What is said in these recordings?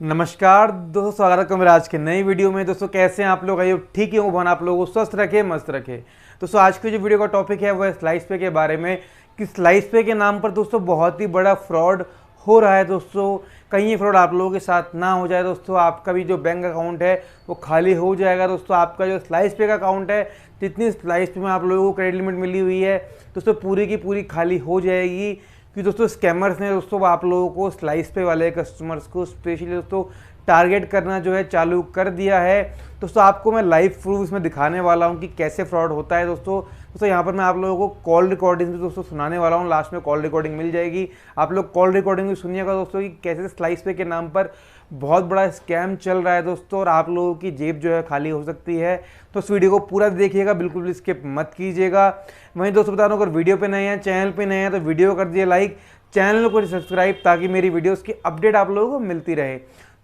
नमस्कार दोस्तों, स्वागत है मेरे आज के नई वीडियो में। दोस्तों कैसे हैं आप लोग? आइए ठीक ही हो, भगवान आप लोगों को स्वस्थ रखे, मस्त रखे। दोस्तों आज की जो वीडियो का टॉपिक है वो है स्लाइस पे के बारे में कि स्लाइस पे के नाम पर दोस्तों बहुत ही बड़ा फ्रॉड हो रहा है। दोस्तों कहीं ये फ्रॉड आप लोगों के साथ ना हो जाए। दोस्तों आपका भी जो बैंक अकाउंट है वो खाली हो जाएगा। दोस्तों आपका जो स्लाइस पे का अकाउंट है, जितनी स्लाइस पे में आप लोगों को क्रेडिट लिमिट मिली हुई है दोस्तों पूरी की पूरी खाली हो जाएगी। कि दोस्तों स्कैमर्स ने दोस्तों आप लोगों को स्लाइस पे वाले कस्टमर्स को स्पेशली दोस्तों टारगेट करना जो है चालू कर दिया है। दोस्तों आपको मैं लाइव प्रूफ इसमें दिखाने वाला हूं कि कैसे फ्रॉड होता है। दोस्तों यहाँ पर मैं आप लोगों को कॉल रिकॉर्डिंग भी दोस्तों सुनाने वाला हूँ। लास्ट में कॉल रिकॉर्डिंग मिल जाएगी, आप लोग कॉल रिकॉर्डिंग भी सुनिएगा दोस्तों कि कैसे स्लाइस पे के नाम पर बहुत बड़ा स्कैम चल रहा है दोस्तों, और आप लोगों की जेब जो है खाली हो सकती है। तो इस वीडियो को पूरा देखिएगा, बिल्कुल भी स्किप मत कीजिएगा। वहीं दोस्तों बता रहा हूँ, अगर वीडियो पे नए हैं, चैनल पे नए हैं तो वीडियो कर दिए लाइक, चैनल को सब्सक्राइब, ताकि मेरी वीडियोस की अपडेट आप लोगों को मिलती रहे।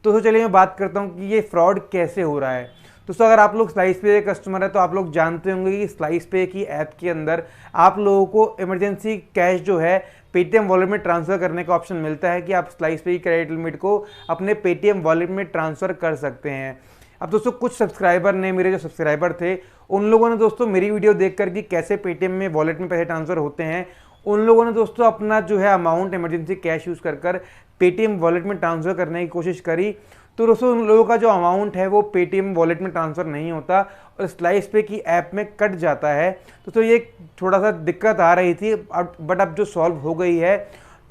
तो चलिए मैं बात करता हूँ कि ये फ्रॉड कैसे हो रहा है। दोस्तों अगर आप लोग स्लाइस पे कस्टमर है तो आप लोग जानते होंगे कि स्लाइस पे की ऐप के अंदर आप लोगों को इमरजेंसी कैश जो है पेटीएम वॉलेट में ट्रांसफ़र करने का ऑप्शन मिलता है कि आप स्लाइस पे की क्रेडिट लिमिट को अपने पेटीएम वॉलेट में ट्रांसफ़र कर सकते हैं। अब दोस्तों कुछ सब्सक्राइबर ने, मेरे जो सब्सक्राइबर थे उन लोगों ने दोस्तों मेरी वीडियो देख कर कि कैसे पेटीएम में वॉलेट में पैसे ट्रांसफ़र होते हैं, उन लोगों ने दोस्तों अपना जो है अमाउंट इमरजेंसी कैश यूज़ कर पेटीएम वॉलेट में ट्रांसफ़र करने की कोशिश करी। तो दोस्तों उन लोगों का जो अमाउंट है वो पेटीएम वॉलेट में ट्रांसफ़र नहीं होता और स्लाइस पे की ऐप में कट जाता है। तो ये थोड़ा सा दिक्कत आ रही थी, बट अब जो सॉल्व हो गई है।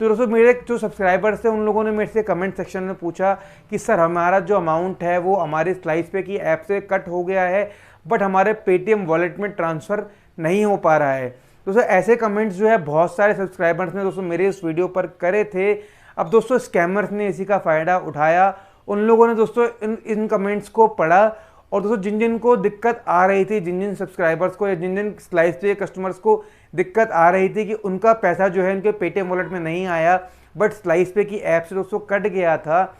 तो दोस्तों मेरे जो सब्सक्राइबर्स थे उन लोगों ने मेरे से कमेंट सेक्शन में पूछा कि सर हमारा जो अमाउंट है वो हमारे स्लाइस पे की ऐप से कट हो गया है, बट हमारे पेटीएम वॉलेट में ट्रांसफ़र नहीं हो पा रहा है। दोस्तों ऐसे कमेंट्स जो है बहुत सारे सब्सक्राइबर्स ने दोस्तों मेरे इस वीडियो पर करे थे। अब दोस्तों स्कैमर्स ने इसी का फ़ायदा उठाया। उन लोगों ने दोस्तों इन कमेंट्स को पढ़ा और दोस्तों जिन जिन को दिक्कत आ रही थी, जिन जिन सब्सक्राइबर्स को या जिन जिन स्लाइस पे कस्टमर्स को दिक्कत आ रही थी कि उनका पैसा जो है उनके पेटीएम वॉलेट में नहीं आया बट स्लाइस पे की ऐप से दोस्तों कट गया था,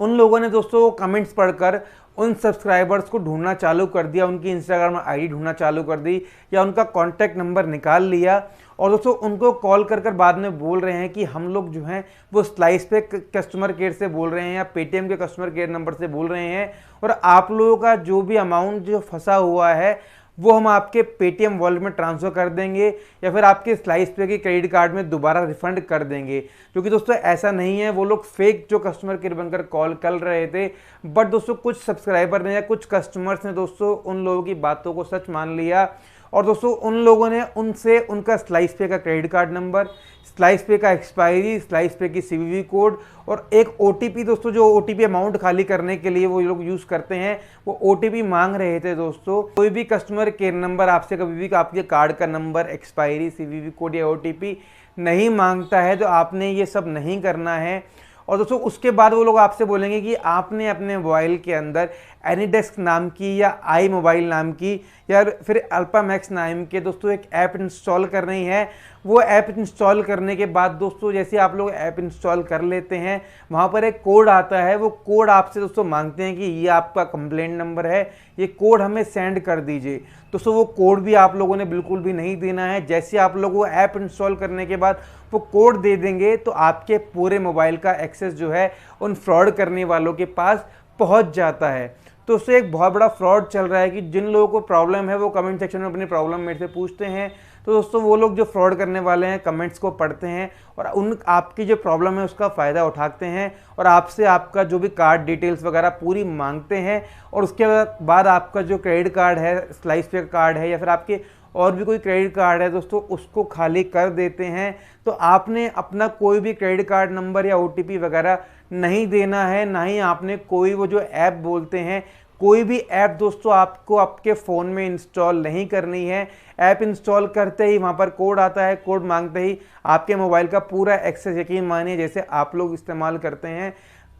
उन लोगों ने दोस्तों कमेंट्स पढ़कर उन सब्सक्राइबर्स को ढूंढना चालू कर दिया, उनकी इंस्टाग्राम आईडी ढूंढना चालू कर दी या उनका कॉन्टैक्ट नंबर निकाल लिया और दोस्तों उनको कॉल कर बाद में बोल रहे हैं कि हम लोग जो हैं वो स्लाइस पे कस्टमर केयर से बोल रहे हैं या पेटीएम के कस्टमर केयर नंबर से बोल रहे हैं, और आप लोगों का जो भी अमाउंट जो फंसा हुआ है वो हम आपके पेटीएम वॉलेट में ट्रांसफ़र कर देंगे या फिर आपके स्लाइस पे के क्रेडिट कार्ड में दोबारा रिफंड कर देंगे। क्योंकि दोस्तों ऐसा नहीं है, वो लोग फेक जो कस्टमर केयर बनकर कॉल कर रहे थे, बट दोस्तों कुछ सब्सक्राइबर ने या कुछ कस्टमर्स ने दोस्तों उन लोगों की बातों को सच मान लिया और दोस्तों उन लोगों ने उनसे उनका स्लाइस पे का क्रेडिट कार्ड नंबर, स्लाइस पे का एक्सपायरी, स्लाइस पे की सीवीवी कोड और एक ओटीपी, दोस्तों जो ओटीपी अमाउंट खाली करने के लिए वो लोग यूज़ करते हैं, वो ओटीपी मांग रहे थे। दोस्तों कोई भी कस्टमर केयर नंबर आपसे कभी भी आपके कार्ड का नंबर, एक्सपायरी, सीवीवी कोड या ओटीपी नहीं मांगता है तो आपने ये सब नहीं करना है। और दोस्तों उसके बाद वो लोग आपसे बोलेंगे कि आपने अपने मोबाइल के अंदर एनीडेस्क नाम की या आई मोबाइल नाम की या फिर अल्पामैक्स नाम के दोस्तों एक ऐप इंस्टॉल करनी है। वो ऐप इंस्टॉल करने के बाद दोस्तों जैसे आप लोग ऐप इंस्टॉल कर लेते हैं, वहाँ पर एक कोड आता है, वो कोड आपसे दोस्तों मांगते हैं कि ये आपका कंप्लेंट नंबर है, ये कोड हमें सेंड कर दीजिए। दोस्तों वो कोड भी आप लोगों ने बिल्कुल भी नहीं देना है। जैसे आप लोग वो ऐप इंस्टॉल करने के बाद वो कोड दे देंगे तो आपके पूरे मोबाइल का एक्सेस जो है उन फ्रॉड करने वालों के पास पहुंच जाता है। तो उससे एक बहुत बड़ा फ्रॉड चल रहा है कि जिन लोगों को प्रॉब्लम है वो कमेंट सेक्शन में अपनी प्रॉब्लम मेरे से पूछते हैं। तो दोस्तों वो लोग जो फ्रॉड करने वाले हैं कमेंट्स को पढ़ते हैं और उन आपकी जो प्रॉब्लम है उसका फ़ायदा उठाते हैं और आपसे आपका जो भी कार्ड डिटेल्स वगैरह पूरी मांगते हैं और उसके बाद आपका जो क्रेडिट कार्ड है, स्लाइस पे कार्ड है या फिर आपके और भी कोई क्रेडिट कार्ड है दोस्तों उसको खाली कर देते हैं। तो आपने अपना कोई भी क्रेडिट कार्ड नंबर या ओटीपी वगैरह नहीं देना है, ना ही आपने कोई वो जो ऐप बोलते हैं कोई भी ऐप दोस्तों आपको आपके फ़ोन में इंस्टॉल नहीं करनी है। ऐप इंस्टॉल करते ही वहाँ पर कोड आता है, कोड मांगते ही आपके मोबाइल का पूरा एक्सेस, यकीन मानिए जैसे आप लोग इस्तेमाल करते हैं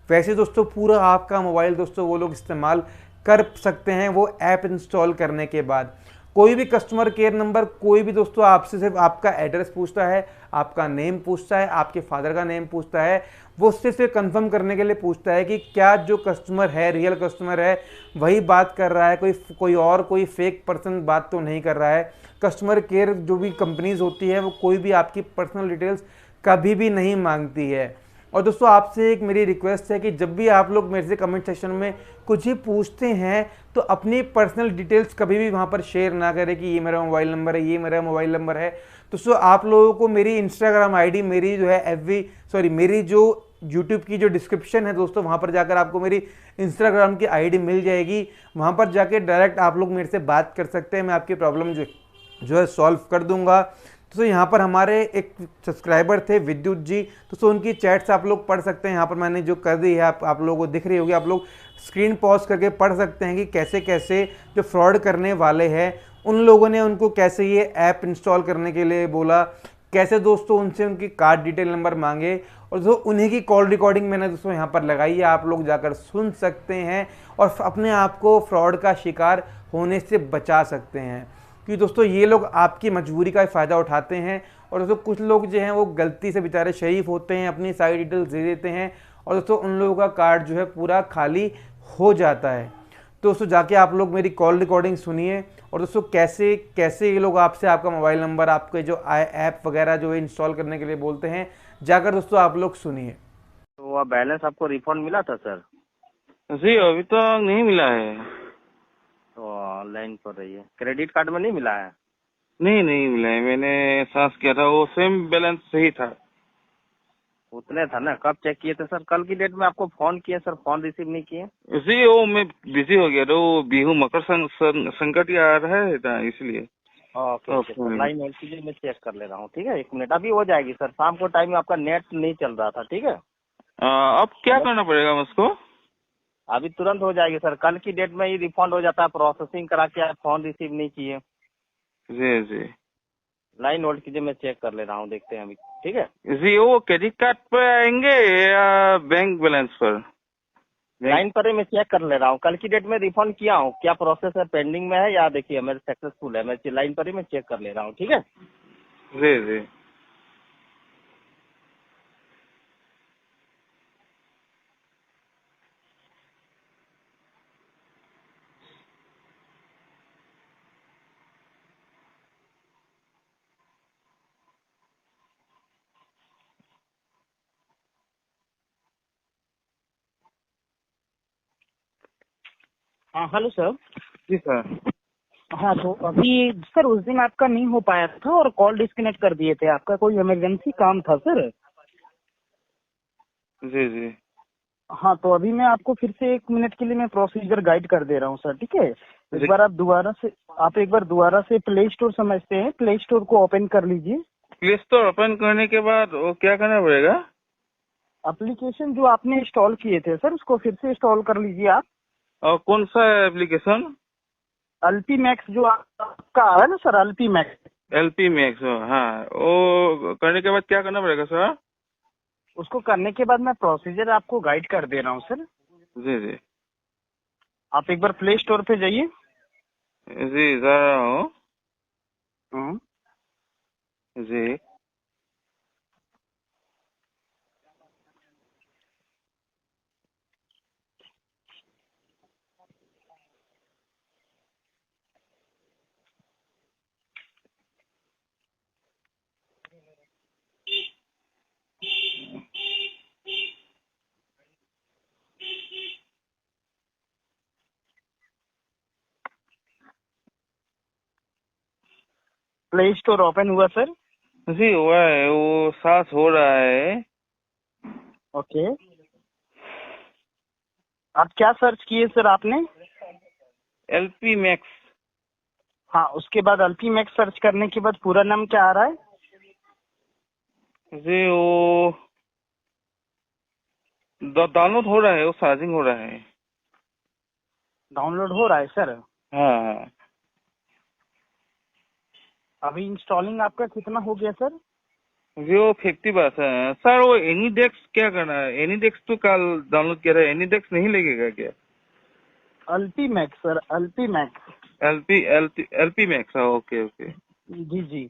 वैसे दोस्तों पूरा आपका मोबाइल दोस्तों वो लोग इस्तेमाल कर सकते हैं वो ऐप इंस्टॉल करने के बाद। कोई भी कस्टमर केयर नंबर कोई भी दोस्तों आपसे सिर्फ आपका एड्रेस पूछता है, आपका नेम पूछता है, आपके फादर का नेम पूछता है, वो उससे सिर्फ कंफर्म करने के लिए पूछता है कि क्या जो कस्टमर है रियल कस्टमर है वही बात कर रहा है, कोई फेक पर्सन बात तो नहीं कर रहा है। कस्टमर केयर जो भी कंपनीज होती है वो कोई भी आपकी पर्सनल डिटेल्स कभी भी नहीं मांगती है। और दोस्तों आपसे एक मेरी रिक्वेस्ट है कि जब भी आप लोग मेरे से कमेंट सेक्शन में कुछ ही पूछते हैं तो अपनी पर्सनल डिटेल्स कभी भी वहाँ पर शेयर ना करें कि ये मेरा मोबाइल नंबर है, ये मेरा मोबाइल नंबर है। दोस्तों आप लोगों को मेरी इंस्टाग्राम आईडी, मेरी जो है मेरी जो यूट्यूब की जो डिस्क्रिप्शन है दोस्तों, वहाँ पर जाकर आपको मेरी इंस्टाग्राम की आईडी मिल जाएगी। वहाँ पर जाके डायरेक्ट आप लोग मेरे से बात कर सकते हैं, मैं आपकी प्रॉब्लम जो है सॉल्व कर दूंगा। तो यहाँ पर हमारे एक सब्सक्राइबर थे विद्युत जी, तो उनकी चैट्स आप लोग पढ़ सकते हैं। यहाँ पर मैंने जो कर दी है आप लोगों को दिख रही होगी, आप लोग स्क्रीन पॉज करके पढ़ सकते हैं कि कैसे कैसे जो फ्रॉड करने वाले हैं उन लोगों ने उनको कैसे ये ऐप इंस्टॉल करने के लिए बोला, कैसे दोस्तों उनसे उनकी कार्ड डिटेल नंबर मांगे, और जो उन्हीं की कॉल रिकॉर्डिंग मैंने दोस्तों यहाँ पर लगाई है, आप लोग जाकर सुन सकते हैं और अपने आप को फ्रॉड का शिकार होने से बचा सकते हैं। क्योंकि दोस्तों ये लोग आपकी मजबूरी का फ़ायदा उठाते हैं, और दोस्तों कुछ लोग जो हैं वो गलती से बेचारे शरीफ होते हैं, अपनी सारी डिटेल्स दे देते हैं, और दोस्तों उन लोगों का कार्ड जो है पूरा खाली हो जाता है। तो दोस्तों जाके आप लोग मेरी कॉल रिकॉर्डिंग सुनिए, और दोस्तों कैसे कैसे ये लोग आपसे आपका मोबाइल नंबर, आपके जो ऐप वगैरह जो इंस्टॉल करने के लिए बोलते हैं, जाकर दोस्तों आप लोग सुनिए। तो वह बैलेंस आपको रिफंड मिला था सर? जी अभी तो नहीं मिला है। तो ऑनलाइन पर रही है, क्रेडिट कार्ड में नहीं मिला है? नहीं मिला है, मैंने सर्च किया था, वो सेम बैलेंस सही था। उतने था ना? कब चेक किए थे सर? कल की डेट में आपको फोन किए सर, फोन रिसीव नहीं किए? जी वो मैं बिजी हो गया था, वो बिहू मकर संकट आ रहा है ना, इसलिए। Okay okay sir, line hold कीजिए, मैं चेक कर ले रहा हूँ। ठीक है, 1 मिनट, अभी हो जाएगी सर। शाम को टाइम में आपका नेट नहीं चल रहा था, ठीक है? अब क्या करना पड़ेगा मुझको? अभी तुरंत हो जाएगी सर। कल की डेट में ही रिफंड हो जाता है, प्रोसेसिंग करा के आप फोन रिसीव नहीं किए। जी जी लाइन होल्ड कीजिए, मैं चेक कर ले रहा हूँ, देखते हैं अभी। ठीक है, जी, वो क्रेडिट कार्ड पे आएंगे या बैंक बैलेंस पर? लाइन पर ही मैं चेक कर ले रहा हूँ। कल की डेट में रिफंड किया हूँ, क्या प्रोसेस है, पेंडिंग में है या देखिए मेरे सक्सेसफुल है? मैं लाइन पर ही मैं चेक कर ले रहा हूँ, ठीक है? जी जी हाँ हेलो सर। जी सर। हाँ तो अभी सर उस दिन आपका नहीं हो पाया था और कॉल डिस्कनेक्ट कर दिए थे, आपका कोई इमरजेंसी काम था सर। जी जी हाँ तो अभी मैं आपको फिर से 1 मिनट के लिए मैं प्रोसीजर गाइड कर दे रहा हूँ सर, ठीक है? जी। आप एक बार दोबारा से प्ले स्टोर समझते हैं, प्ले स्टोर को ओपन कर लीजिए। प्ले स्टोर ओपन करने के बाद वो क्या करना पड़ेगा? एप्लीकेशन जो आपने इंस्टॉल किए थे सर उसको फिर से इंस्टॉल कर लीजिए आप। और कौन सा एप्लीकेशन? अल्पी मैक्स जो आपका आ रहा है ना sir, Alleppey max, LP max, हाँ, वो करने के बाद क्या करना पड़ेगा सर? उसको करने के बाद मैं प्रोसीजर आपको गाइड कर दे रहा हूँ सर। जी जी आप एक बार प्ले स्टोर पे जाइए। जी जा रहा हूँ। हम्म। जी प्ले स्टोर ओपन हुआ सर? जी हुआ है, वो सांस हो रहा है। ओके, आप क्या सर्च किए सर आपने? LP max. हाँ, उसके बाद अल्पी मैक्स सर्च करने के बाद पूरा नाम क्या आ रहा है? जी वो डाउनलोड हो रहा है, वो चार्जिंग हो रहा है। डाउनलोड हो रहा है सर। हाँ हाँ। अभी इंस्टॉलिंग आपका कितना हो गया सर? जी वो 50% सर। वो एनीडेक्स क्या करना है? एनीडेक्स तो कल डाउनलोड किया था, एनीडेक्स नहीं लगेगा क्या? Alleppey max sir, Alleppey max. LP max, हाँ, ओके ओके। जी जी।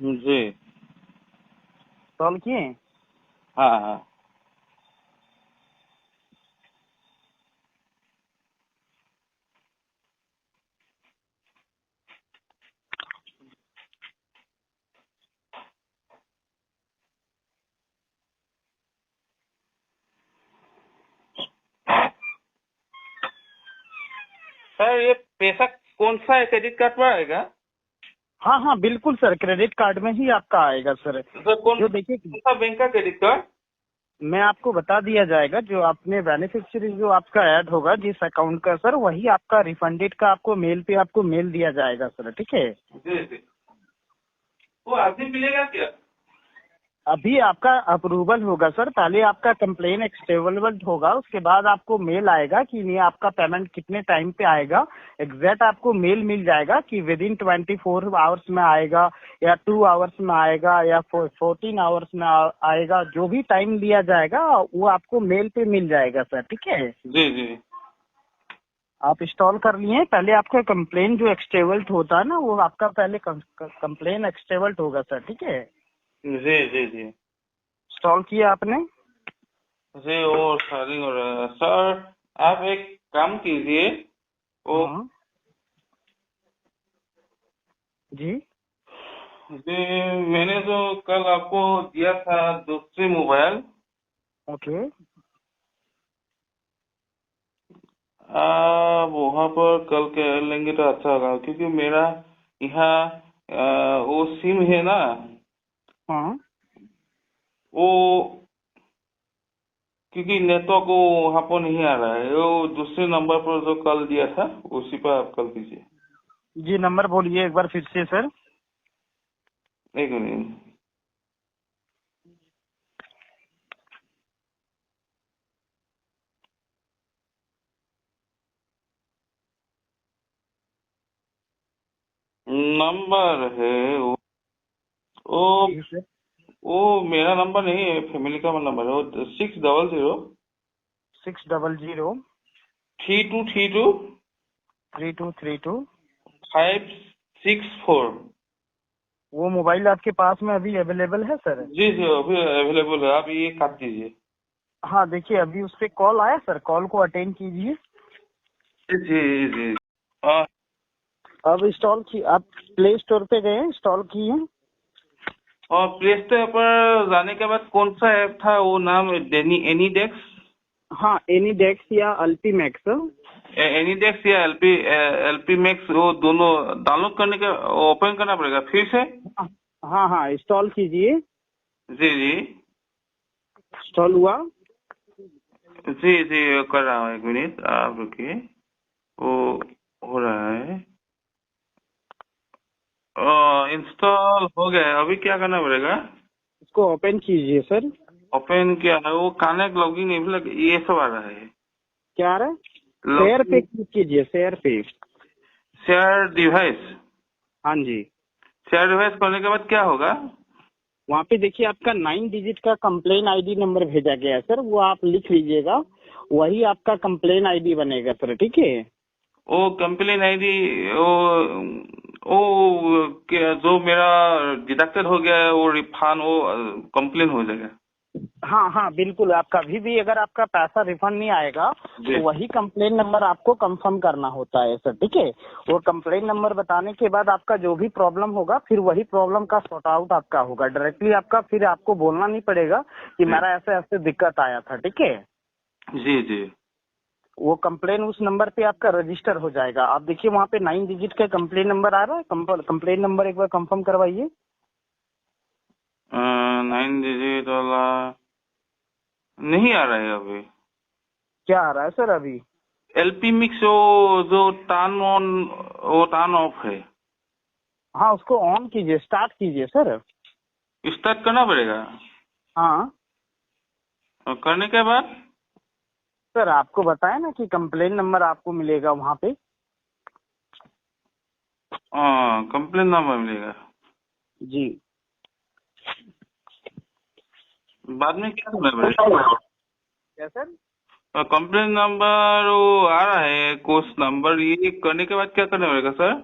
जी इंस्टॉल किए? हाँ हाँ। सर ये पैसा कौन सा है, क्रेडिट कार्ड पर आएगा? हाँ हाँ बिल्कुल सर, क्रेडिट कार्ड में ही आपका आएगा सर। सर जो देखिए, कौन सा बैंक का क्रेडिट कार्ड? मैं आपको बता दिया जाएगा, जो आपने बेनिफिशियरी जो आपका ऐड होगा जिस अकाउंट का सर, वही आपका रिफंडेड का आपको मेल पे आपको मेल दिया जाएगा सर, ठीक है। जी जी। वो आदमी मिलेगा क्या? अभी आपका अप्रूवल होगा सर, पहले आपका कंप्लेन एक्सेप्टेबल होगा, उसके बाद आपको मेल आएगा कि ये आपका पेमेंट कितने टाइम पे आएगा। एग्जैक्ट आपको मेल मिल जाएगा कि विद इन 24 आवर्स में आएगा, या 2 आवर्स में आएगा, या 14 आवर्स में आएगा। जो भी टाइम दिया जाएगा वो आपको मेल पे मिल जाएगा सर, ठीक है। जी जी आप इंस्टॉल कर लिए, पहले आपका कंप्लेन जो एक्सटेबल्ड होता है ना, वो आपका पहले कंप्लेन एक्सटेबल्ड होगा सर, ठीक है। जी जी जी इंस्टॉल किया आपने? जी। वो सारी हो रहा है सर। आप एक काम कीजिए, वो हाँ जी। जी, मैंने जो कल आपको दिया था दूसरी मोबाइल, ओके। आप वहाँ पर कल के लेंगे तो अच्छा होगा, क्योंकि मेरा यहाँ वो सिम है ना, हाँ वो क्योंकि नेटवर्क वो वहाँ पर नहीं आ रहा है, वो दूसरे नंबर पर जो कल दिया था उसी पर आप कल कीजिए। जी, नंबर बोलिए एक बार फिर से सर। एक मिनट। नंबर है वो जी सर। वो मेरा नंबर नहीं है, फैमिली का नंबर है। वो 600 600 3232 3232। 564। वो मोबाइल आपके पास में अभी अवेलेबल है सर? जी जी, अभी अवेलेबल है, आप ये काट दीजिए। हाँ देखिए, अभी उस पे कॉल आया सर, कॉल को अटेंड कीजिए। जी जी। हाँ। अब इंस्टॉल की, आप प्ले स्टोर पे गए, इंस्टॉल किए? और प्ले स्टोर पर जाने के बाद कौन सा ऐप था, वो नाम एनीडेक्स? हाँ, एनीडेक्स या अल्टीमैक्स। एनीडेक्स या एलपी मैक्स, वो दोनों डाउनलोड करने के ओपन करना पड़ेगा फिर से? हाँ हाँ, इंस्टॉल कीजिए। जी जी इंस्टॉल हुआ? जी जी, कर रहा हूँ, एक मिनट आप रुकिए। वो हो रहा है, इंस्टॉल हो गया है। अभी क्या करना पड़ेगा? इसको ओपन कीजिए सर। ओपन किया है, वो कनेक्ट लॉगिन ये सब आ रहा है। क्या आ रहा है? शेयर पे क्लिक कीजिए, शेयर पे। Share device. हाँ जी। शेयर डिवाइस करने के बाद क्या होगा? वहाँ पे देखिए, आपका 9 डिजिट का कंप्लेन आईडी नंबर भेजा गया है सर, वो आप लिख लीजिएगा, वही आपका कंप्लेन आईडी बनेगा सर, ठीक है। वो कंप्लेन आईडी, वो जो मेरा डिडक्टेड हो गया है, वो रिफंड, वो कंप्लेन हो जाएगा? हाँ हाँ बिल्कुल, आप कभी भी अगर आपका पैसा रिफंड नहीं आएगा जी। तो वही कंप्लेन नंबर आपको कंफर्म करना होता है सर, ठीक है। वो कंप्लेन नंबर बताने के बाद आपका जो भी प्रॉब्लम होगा, फिर वही प्रॉब्लम का सॉर्ट आउट आपका होगा डायरेक्टली आपका, फिर आपको बोलना नहीं पड़ेगा कि मेरा ऐसे ऐसे दिक्कत आया था, ठीक है। जी जी। वो कंप्लेन उस नंबर पे आपका रजिस्टर हो जाएगा। आप देखिए वहाँ पे 9 डिजिट का कंप्लेन नंबर आ रहा है, कंप्लेन नंबर एक बार कंफर्म करवाइए। 9 डिजिट वाला नहीं आ रहा है अभी। क्या आ रहा है सर अभी? एलपी मिक्स, वो जो टर्न ऑन, वो टर्न ऑफ है। हाँ, उसको ऑन कीजिए, स्टार्ट कीजिए सर। स्टार्ट करना पड़ेगा? हाँ और करने के बाद? सर, आपको बताया ना कि कंप्लेन नंबर आपको मिलेगा वहाँ पे। हाँ, कंप्लेन नंबर मिलेगा। जी। बाद में क्या करना पड़ेगा? क्या सर? कंप्लेन नंबर वो आ रहा है, कोर्स नंबर, ये करने के बाद क्या करना पड़ेगा सर?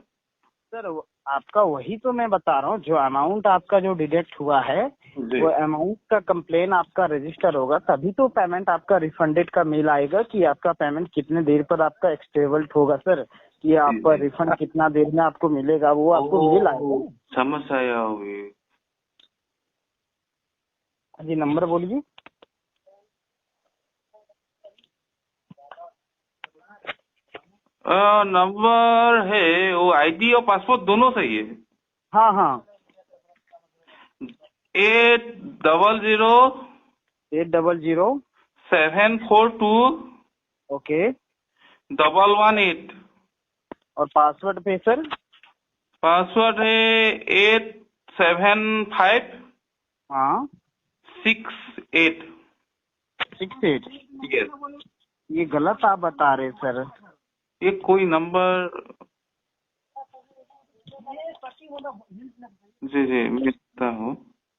सर आपका वही तो मैं बता रहा हूँ, जो अमाउंट आपका जो डिडक्ट हुआ है, जी वो अमाउंट का कंप्लेन आपका रजिस्टर होगा, तभी तो पेमेंट आपका रिफंडेड का मेल आएगा कि आपका पेमेंट कितने देर पर आपका एक्सटेबल्ड होगा सर, कि आपका जी। रिफंड कितना देर में आपको मिलेगा, वो आपको मेल आएगा। समझ आया होगी। जी, नंबर बोलिए। नंबर है, वो आईडी और पासपोर्ट दोनों सही है। हाँ हाँ। 800 800 742 ओके। 118। और पासवर्ड पे सर? पासवर्ड है 875 हाँ 68। 68। यस। ये गलत आप बता रहे सर। ये कोई नंबर, जी जी मैं देखता हूँ।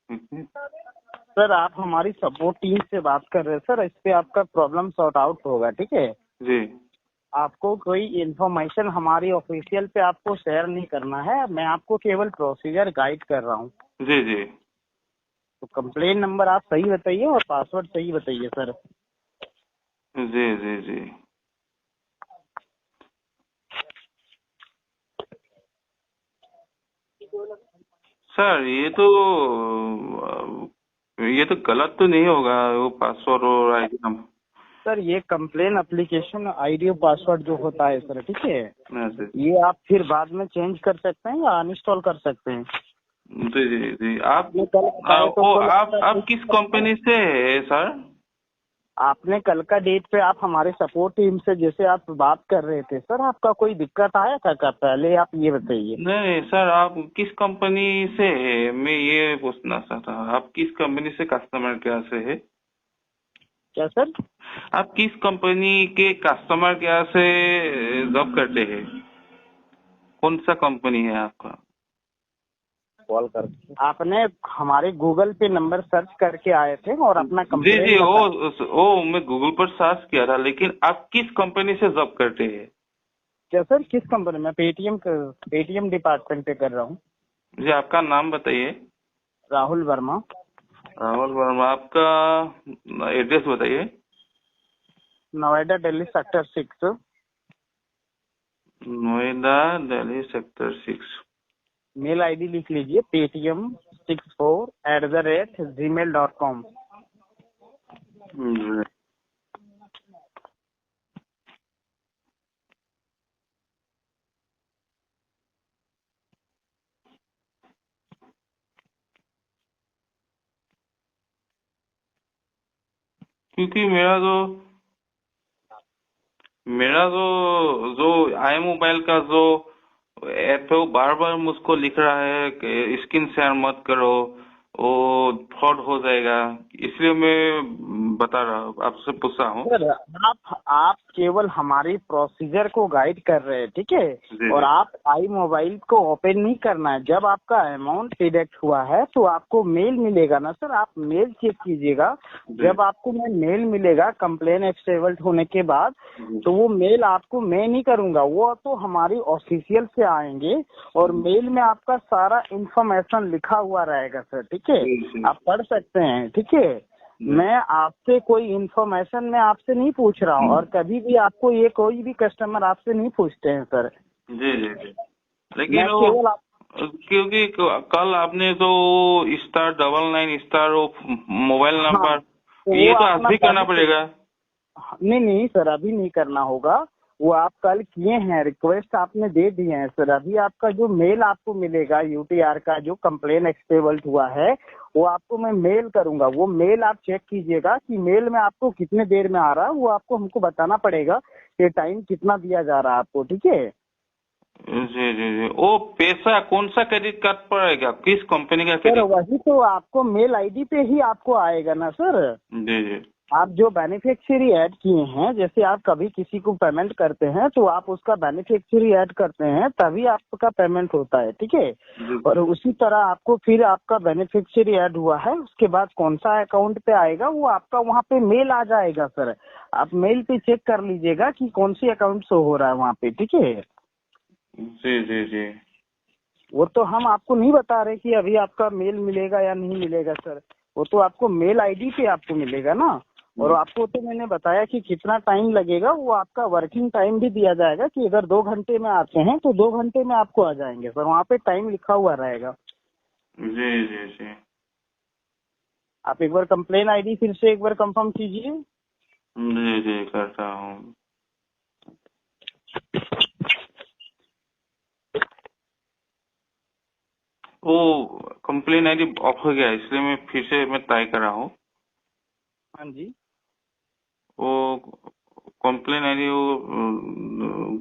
सर आप हमारी सपोर्ट टीम से बात कर रहे हैं सर, इस पे आपका प्रॉब्लम सॉर्ट आउट होगा, ठीक है। जी आपको कोई इन्फॉर्मेशन हमारी ऑफिशियल पे आपको शेयर नहीं करना है, मैं आपको केवल प्रोसीजर गाइड कर रहा हूँ। जी जी तो कंप्लेन नंबर आप सही बताइए और पासवर्ड सही बताइए सर। जी जी जी। सर ये तो गलत तो नहीं होगा, वो पासवर्ड और आईडी नंबर? सर ये कंप्लेन एप्लीकेशन आईडी और पासवर्ड जो होता है सर, ठीक है, जी ये आप फिर बाद में चेंज कर सकते हैं या अनइंस्टॉल कर सकते हैं। जी जी जी। आप ये कल बताए तो ओ कल आप किस कंपनी से है सर? आपने कल का डेट पे आप हमारे सपोर्ट टीम से जैसे आप बात कर रहे थे सर, आपका कोई दिक्कत आया था क्या? पहले आप ये बताइए। नहीं सर, आप किस कंपनी से है, मैं ये पूछना चाहता हूँ। आप किस कंपनी से कस्टमर केयर से है? क्या सर? आप किस कंपनी के कस्टमर केयर से जॉब करते हैं? कौन सा कंपनी है आपका? कॉल कर आपने हमारे गूगल पे नंबर सर्च करके आए थे और अपना जी जी, कंप्लेन बता। वो मैं गूगल पर सर्च किया था, लेकिन आप किस कंपनी से जॉब करते हैं? क्या सर किस कंपनी में? पेटीएम डिपार्टमेंट पे कर रहा हूँ। जी, आपका नाम बताइए। राहुल वर्मा। राहुल वर्मा। आपका एड्रेस बताइए। Noida Delhi sector 6। Noida Delhi sector 6। Mail ID लिख लीजिए paytm64@gmail.com। क्योंकि मेरा जो आई मोबाइल का जो ऐप है, वो बार बार मुझको लिख रहा है कि स्क्रीन शेयर मत करो, वो फ्रॉड हो जाएगा। इसलिए मैं बता रहा हूँ, आपसे पूछा हूँ। सर आप केवल हमारी प्रोसीजर को गाइड कर रहे हैं, ठीक जी है, और जी आप आई मोबाइल को ओपन नहीं करना है। जब आपका अमाउंट डिडक्ट हुआ है तो आपको मेल मिलेगा ना सर, आप मेल चेक कीजिएगा। जी जब आपको मेल मिलेगा कंप्लेन एक्सेबल होने के बाद, जी तो वो मेल आपको मैं नहीं करूंगा, वो तो हमारी ऑफिशियल से आएंगे और मेल में आपका सारा इंफॉर्मेशन लिखा हुआ रहेगा सर, ठीक है। जी आप पढ़ सकते हैं, ठीक है। मैं आपसे कोई इन्फॉर्मेशन मैं आपसे नहीं पूछ रहा हूँ और कभी भी आपको ये कोई भी कस्टमर आपसे नहीं पूछते हैं सर। जी जी जी। लेकिन मैं वो केवल आप क्योंकि कल आपने तो *99* वो मोबाइल हाँ, नंबर, तो ये वो तो आज अपना भी करना पड़ेगा। नहीं नहीं सर, अभी नहीं करना होगा। वो आप कल किए हैं, रिक्वेस्ट आपने दे दिए हैं सर। अभी आपका जो मेल आपको मिलेगा यूटीआर का, जो कंप्लेन एक्सेबल्ड हुआ है, वो आपको मैं मेल करूंगा। वो मेल आप चेक कीजिएगा कि मेल में आपको कितने देर में आ रहा है, वो आपको हमको बताना पड़ेगा कि टाइम कितना दिया जा रहा है आपको, ठीक है। जी जी जी। वो पैसा कौन सा क्रेडिट कार्ड पर आएगा, किस कंपनी का सर क्रेडिट? वही तो आपको मेल आईडी पे ही आपको आएगा ना सर। जी जी आप जो बेनिफिशियरी ऐड किए हैं, जैसे आप कभी किसी को पेमेंट करते हैं तो आप उसका बेनिफिशियरी ऐड करते हैं, तभी आपका पेमेंट होता है, ठीक है। जी और उसी तरह आपको फिर आपका बेनिफिशियरी ऐड हुआ है, उसके बाद कौन सा अकाउंट पे आएगा वो आपका वहाँ पे मेल आ जाएगा सर। आप मेल पे चेक कर लीजिएगा कि कौन सी अकाउंट शो हो रहा है वहाँ पे, ठीक है। जी जी जी। वो तो हम आपको नहीं बता रहे कि अभी आपका मेल मिलेगा या नहीं मिलेगा सर, वो तो आपको मेल आईडी पे आपको मिलेगा ना। और आपको तो मैंने बताया कि कितना टाइम लगेगा, वो आपका वर्किंग टाइम भी दिया जाएगा कि अगर 2 घंटे में आते हैं तो 2 घंटे में आपको आ जाएंगे सर, वहाँ पे टाइम लिखा हुआ रहेगा। जी जी जी आप एक बार कंप्लेन आईडी फिर से एक बार कंफर्म कीजिए। जी जी करता हूँ। वो कंप्लेन आईडी ऑफ हो गया, इसलिए मैं फिर से ट्राई कर रहा हूँ। हाँ जी। वो कंप्लेन आईडी वो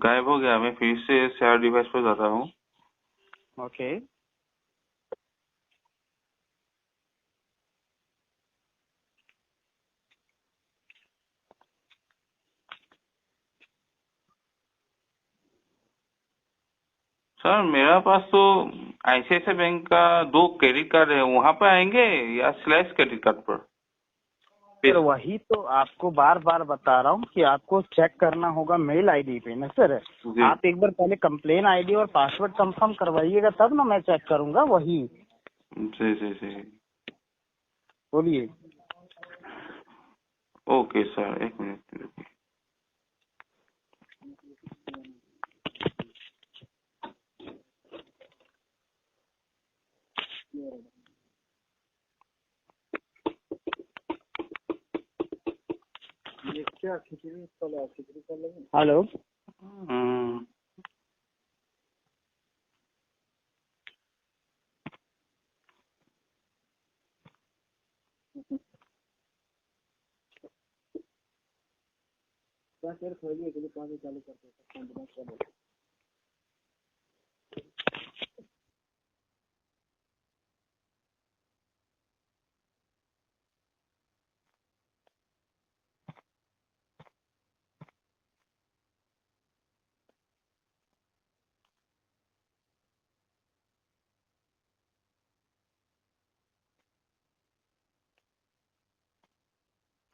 गायब हो गया, मैं फिर से शेयर डिवाइस पर जाता हूँ। ओके। सर मेरा पास तो आईसीआईसीआई बैंक का 2 क्रेडिट कार्ड है, वहाँ पे आएंगे या स्लैश क्रेडिट कार्ड पर? सर वही तो आपको बार बार बता रहा हूँ कि आपको चेक करना होगा मेल आईडी पे ना सर। जी आप एक बार पहले कंप्लेन आईडी और पासवर्ड कंफर्म करवाइएगा तब ना मैं चेक करूंगा। वही जी जी जी। बोलिए। ओके सर, 1 मिनट रुकिए। हेलो। हम्म,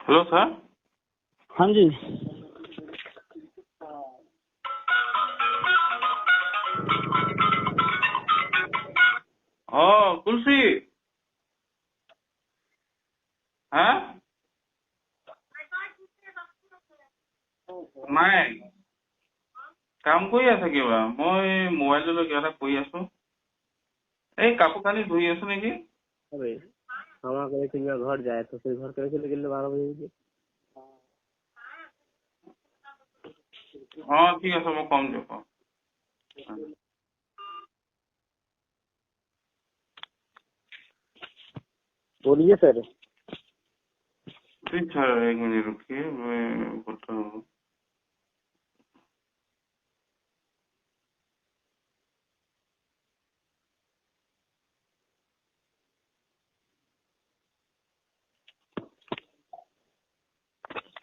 हेलो सर। हाँ जी। हाँ कुलसी, हाँ নাই কাম কৰি আছা কিবা? মই মোবাইললৈ কিবা এটা কৰি আছো, এই কাপোৰ কানি ধুই আছো নেকি। अरे हमारा कहीं से घर जाए तो फिर घर कैसे निकले 12 बजे। অঁ ঠিক আছে, মই কম দিয়ক। बोलिए सर। ठीक सर, 1 मिनट रुकिए, मैं बोलता हूँ।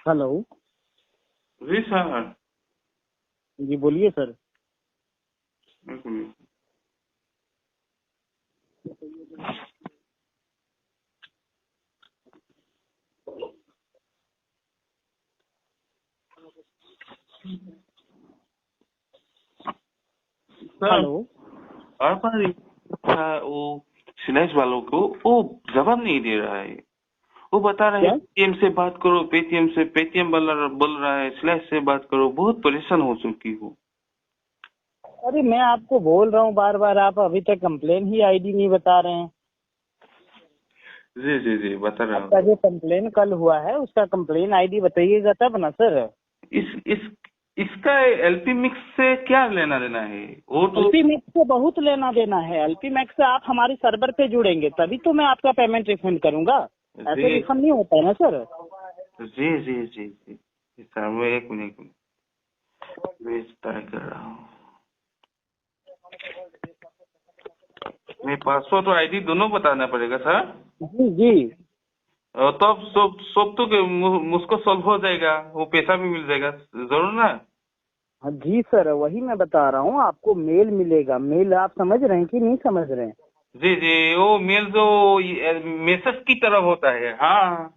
हेलो। जी सर। जी बोलिए सर। 1 मिनट। Sir hello. बार बार वो सिलेक्ट वालों को वो जवाब नहीं दे रहा है। वो बता रहा है क्या? पेटीएम से बात करो, पेटीएम से, पेटीएम वाला बोल रहा है स्लैश से बात करो। बहुत परेशान हो चुकी हूँ। अरे मैं आपको बोल रहा हूँ बार बार, आप अभी तक कंप्लेन ही आईडी नहीं बता रहे हैं। जी जी जी बता रहा आपका हूँ। जो कंप्लेन कल हुआ है उसका कंप्लेन आईडी बताइएगा तब ना सर। इसका एलपी मिक्स से क्या लेना देना है? वो तो एलपी मैक्स से बहुत लेना देना है। एलपी मैक्स से आप हमारे सर्वर पे जुड़ेंगे तभी तो मैं आपका पेमेंट रिफंड करूंगा। ऐसे जी रिफंड नहीं होता है ना सर। जी जी जी जी सर, मैं 1 मिनट मैं ट्राई कर रहा हूँ। मैं पासवर्ड और आईडी दोनों बताना पड़ेगा सर? जी जी। तब सब तो मुझको सॉल्व हो जाएगा, वो पैसा भी मिल जाएगा जरूर ना? हाँ जी सर, वही मैं बता रहा हूँ आपको मेल मिलेगा। मेल आप समझ रहे हैं कि नहीं समझ रहे हैं? जी जी, वो मेल जो मैसेज की तरफ होता है। हाँ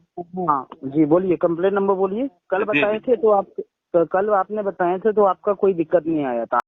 हाँ जी बोलिए, कंप्लेन नंबर बोलिए। कल जी, बताए जी। थे तो आप, कल आपने बताए थे तो आपका कोई दिक्कत नहीं आया था।